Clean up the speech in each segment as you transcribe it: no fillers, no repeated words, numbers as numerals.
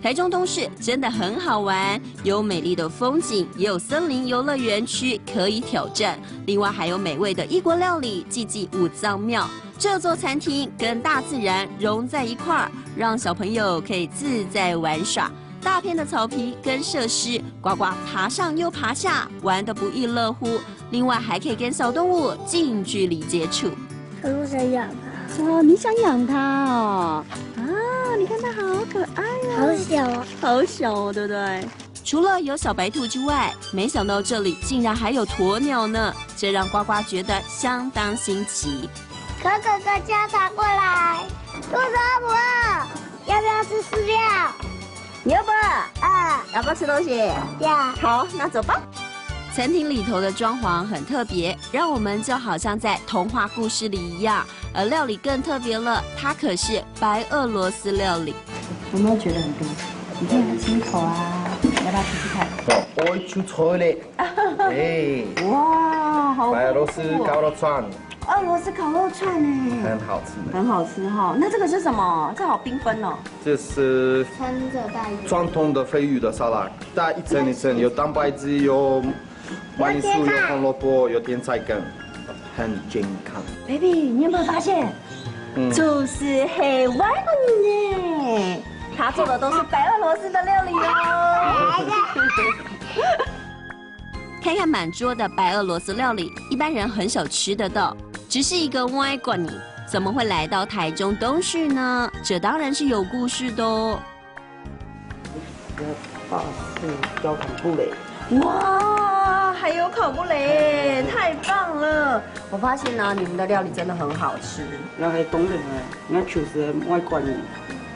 台中东市真的很好玩，有美丽的风景，也有森林游乐园区可以挑战。另外还有美味的异国料理，祭祭五脏庙。这座餐厅跟大自然融在一块儿，让小朋友可以自在玩耍。大片的草皮跟设施，呱呱爬上又爬下，玩得不亦乐乎。另外还可以跟小动物近距离接触。可是想养它哦，你想养它哦？啊，你看它好可爱哦，好小啊，好小哦，对不对？除了有小白兔之外，没想到这里竟然还有鸵鸟呢，这让呱呱觉得相当新奇。可可可，家长过来，肚子饿不饿？要不要吃饲料？你要不要？要不要吃东西？要。好，那走吧。餐厅里头的装潢很特别，让我们就好像在童话故事里一样。而料理更特别了，它可是白俄罗斯料理。有没有觉得很多？你可以来吃一口啊，要不要试试看？очень脆哎，哇，好！白俄罗斯烤肉串。俄罗斯烤肉串呢？很好吃。很好吃哈。那这个是什么？这好缤纷哦。这是穿着带鱼。传统的鲱鱼的沙拉，它一层一层，有蛋白质，有马铃薯，有红萝卜，有甜菜根，很健康。 baby， 你有没有发现？就是黑外国人呢，他做的都是白俄罗斯的料理哦。看看满桌的白俄罗斯料理，一般人很少吃得到。只是一个外国人，怎么会来到台中东市呢？这当然是有故事的哦。法式焦糖布蕾。哇，还有烤布蕾，太棒了！我发现呢，你们的料理真的很好吃。那系当然诶，那就是外国人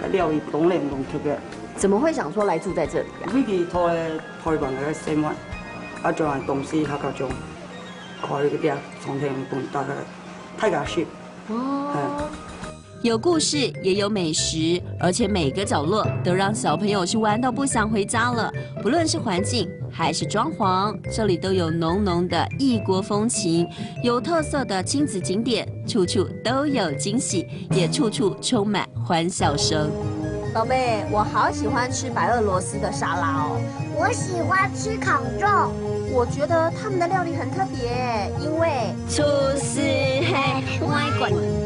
嘅料理当然唔特别。怎么会想说来住在这里啊？呢期拖台灣嘅生活，仲係同事客家種開嗰啲餐廳本大嘅太家式。哦。有故事，也有美食，而且每个角落都让小朋友是玩到不想回家了。不论是环境还是装潢，这里都有浓浓的异国风情，有特色的亲子景点，处处都有惊喜，也处处充满欢笑声。宝贝，我好喜欢吃白俄罗斯的沙拉哦。我喜欢吃烤肉。我觉得他们的料理很特别，因为就是黑外国人。